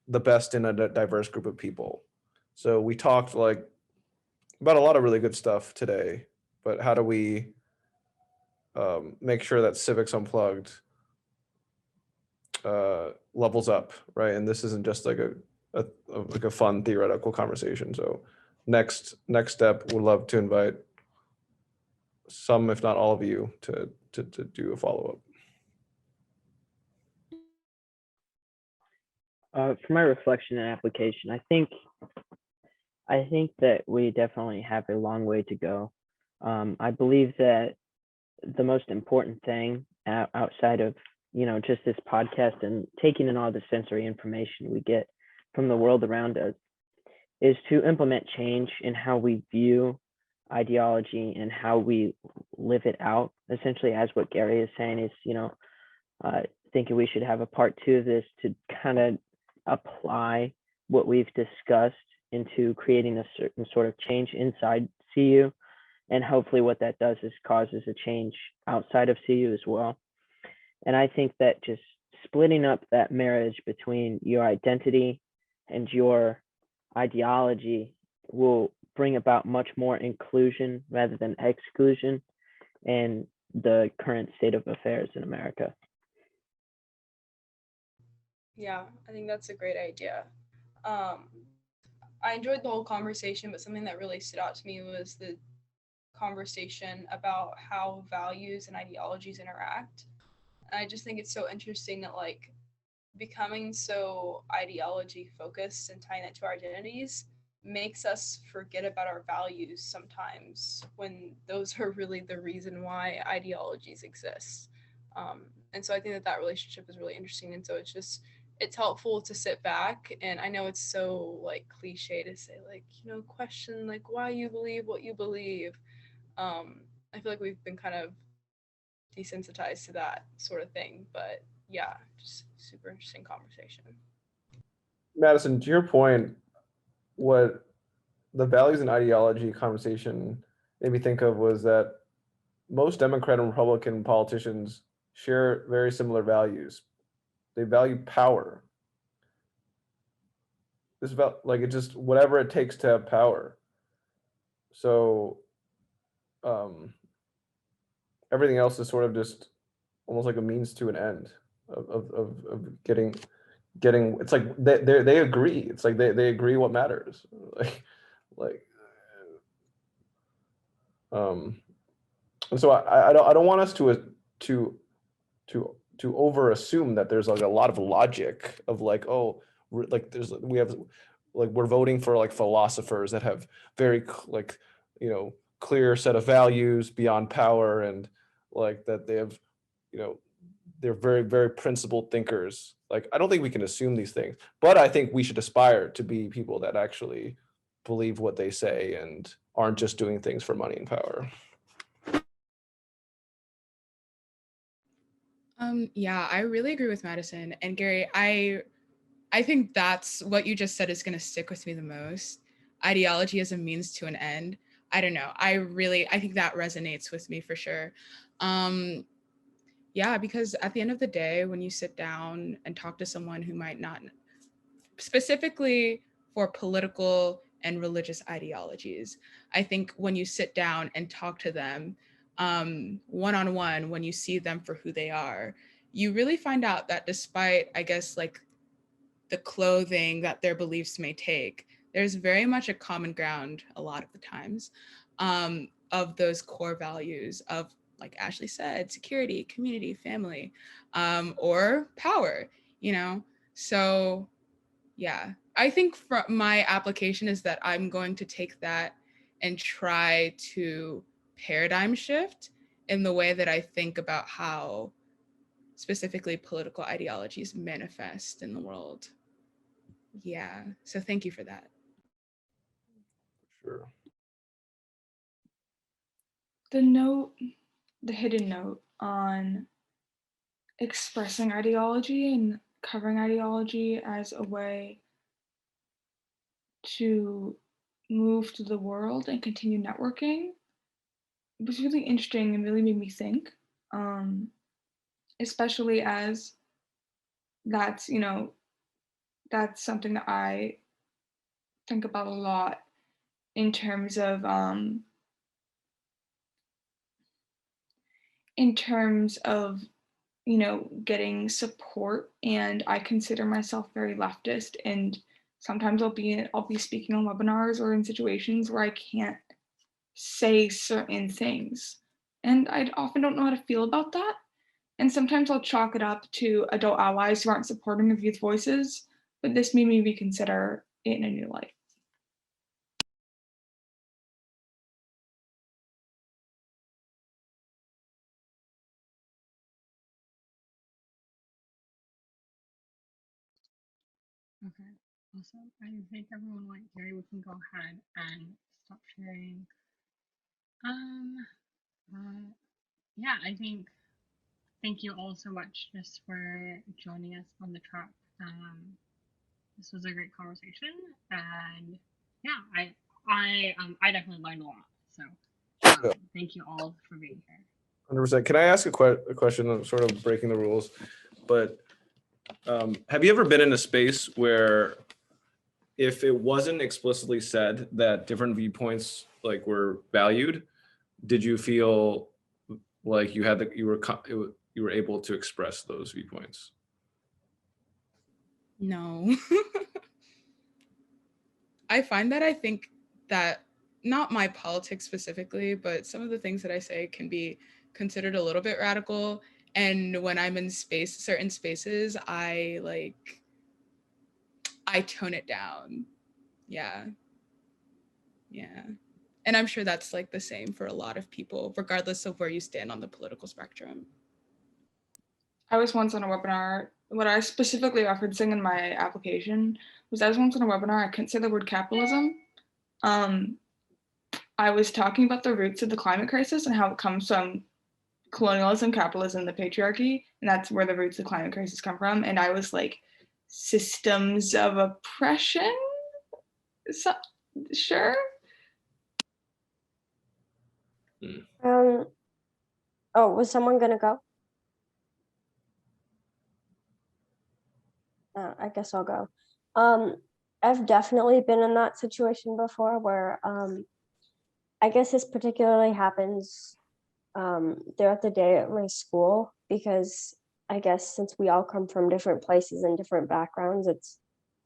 the best in a diverse group of people. So we talked like about a lot of really good stuff today, but how do we make sure that Civics Unplugged levels up, right? And this isn't just like a fun theoretical conversation. So next step, would love to invite some, if not all of you, to do a follow-up. For my reflection and application, I think that we definitely have a long way to go. I believe that the most important thing outside of, just this podcast and taking in all the sensory information we get from the world around us is to implement change in how we view ideology and how we live it out. Essentially, as what Gary is saying is, thinking we should have a part 2 of this to kind of apply what we've discussed into creating a certain sort of change inside CU. And hopefully what that does is causes a change outside of CU as well. And I think that just splitting up that marriage between your identity and your ideology will bring about much more inclusion rather than exclusion in the current state of affairs in America. Yeah, I think that's a great idea. I enjoyed the whole conversation, but something that really stood out to me was the conversation about how values and ideologies interact. And I just think it's so interesting that like becoming so ideology focused and tying that to our identities makes us forget about our values sometimes when those are really the reason why ideologies exist. And so I think that relationship is really interesting. And so it's helpful to sit back, and I know it's so like cliche to say like, question like why you believe what you believe. I feel like we've been kind of desensitized to that sort of thing, but yeah, just super interesting conversation. Madison, to your point, what the values and ideology conversation made me think of was that most Democrat and Republican politicians share very similar values. They value power. It's about like, it's just whatever it takes to have power. So everything else is sort of just almost like a means to an end of getting, it's like they agree. It's like they agree what matters. And so I don't want us to over assume that there's like a lot of logic of like, oh, like we're voting for like philosophers that have very like, clear set of values beyond power, and like that they have, you know, they're very, very principled thinkers. Like, I don't think we can assume these things, but I think we should aspire to be people that actually believe what they say and aren't just doing things for money and power. Yeah, I really agree with Madison and Gary. I think that's what you just said is going to stick with me the most. Ideology as a means to an end. I don't know. I think that resonates with me for sure. Yeah, because at the end of the day, when you sit down and talk to someone who might not, specifically for political and religious ideologies, I think when you sit down and talk to them one-on-one, when you see them for who they are, you really find out that despite, I guess, like the clothing that their beliefs may take, there's very much a common ground a lot of the times of those core values of, like Ashley said, security, community, family, or power, you know? So yeah, I think from my application is that I'm going to take that and try to paradigm shift in the way that I think about how specifically political ideologies manifest in the world. Yeah, so thank you for that. Sure. The hidden note on expressing ideology and covering ideology as a way to move through the world and continue networking was really interesting and really made me think, especially as that's, that's something that I think about a lot in terms of getting support. And I consider myself very leftist, and sometimes I'll be speaking on webinars or in situations where I can't say certain things, and I often don't know how to feel about that. And sometimes I'll chalk it up to adult allies who aren't supporting of youth voices, but this made me reconsider it in a new light. Okay, awesome. I think everyone went. Gary, we can go ahead and stop sharing. Yeah, I think thank you all so much just for joining us on the track. This was a great conversation, and yeah, I definitely learned a lot. So thank you all for being here. 100%. Can I ask a question? I'm sort of breaking the rules, but have you ever been in a space where, if it wasn't explicitly said that different viewpoints like were valued, did you feel like you had you were able to express those viewpoints? No. I find that I think that not my politics specifically, but some of the things that I say can be considered a little bit radical. And when I'm in certain spaces, I tone it down. Yeah. Yeah. And I'm sure that's like the same for a lot of people, regardless of where you stand on the political spectrum. I was once on a webinar. What I specifically referencing in my application was I was once on a webinar. I couldn't say the word capitalism. I was talking about the roots of the climate crisis and how it comes from colonialism, capitalism, the patriarchy, and that's where the roots of the climate crisis come from. And I was like, systems of oppression? Sure. Oh, was someone gonna go? I guess I'll go. I've definitely been in that situation before where I guess this particularly happens throughout the day at my school, because I guess since we all come from different places and different backgrounds, it's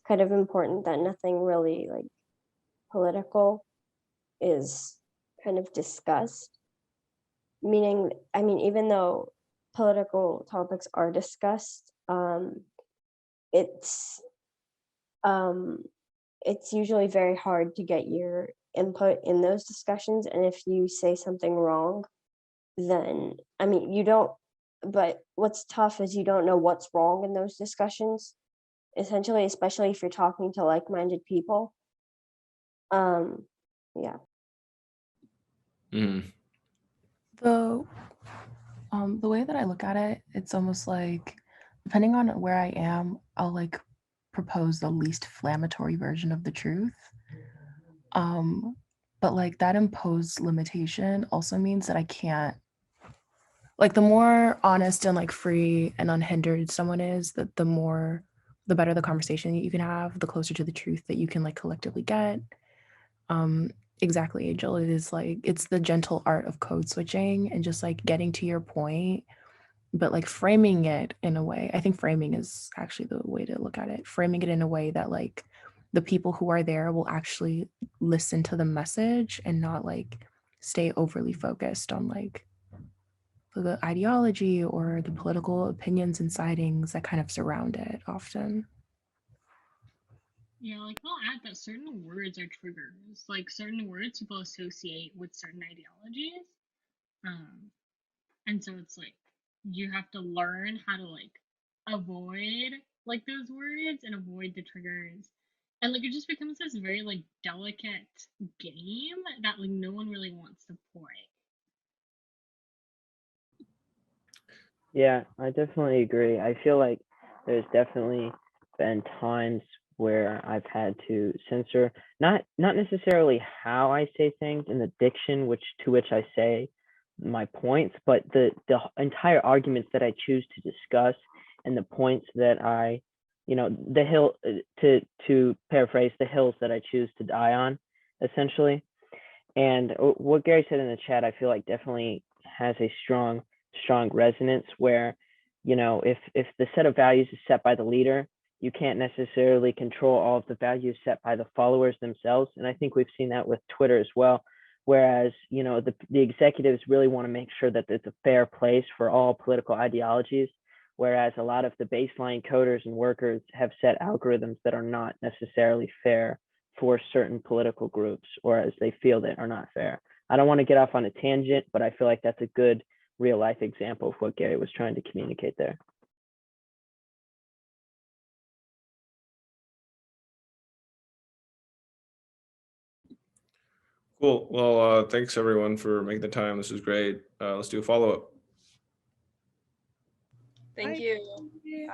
kind of important that nothing really like political is kind of discussed. Meaning, I mean, even though political topics are discussed, it's usually very hard to get your input in those discussions. And if you say something wrong, then, I mean, you don't, but what's tough is you don't know what's wrong in those discussions, essentially, especially if you're talking to like-minded people. Yeah. Mhm. The way that I look at it, it's almost like, depending on where I am, I'll like propose the least inflammatory version of the truth. But like that imposed limitation also means that I can't, like, the more honest and like free and unhindered someone is, that the better the conversation that you can have, the closer to the truth that you can like collectively get. Exactly, Angel. It is like, it's the gentle art of code switching and just like getting to your point, but like framing it in a way. I think framing is actually the way to look at it. Framing it in a way that like the people who are there will actually listen to the message and not like stay overly focused on like the ideology or the political opinions and sidings that kind of surround it often. Yeah, like I'll add that certain words are triggers. Like certain words people associate with certain ideologies. Um, and so it's like you have to learn how to like avoid like those words and avoid the triggers. And like it just becomes this very like delicate game that like no one really wants to play. Yeah, I definitely agree. I feel like there's definitely been times where I've had to censor not necessarily how I say things and the diction to which I say my points, but the entire arguments that I choose to discuss and the points that I, the hill to paraphrase, the hills that I choose to die on, essentially. And what Gary said in the chat, I feel like definitely has a strong resonance where, if the set of values is set by the leader, you can't necessarily control all of the values set by the followers themselves. And I think we've seen that with Twitter as well. Whereas, the executives really want to make sure that it's a fair place for all political ideologies, whereas a lot of the baseline coders and workers have set algorithms that are not necessarily fair for certain political groups, or as they feel that are not fair. I don't want to get off on a tangent, but I feel like that's a good real life example of what Gary was trying to communicate there. Cool. Well, thanks everyone for making the time. This is great. Let's do a follow-up. Thank you. Bye.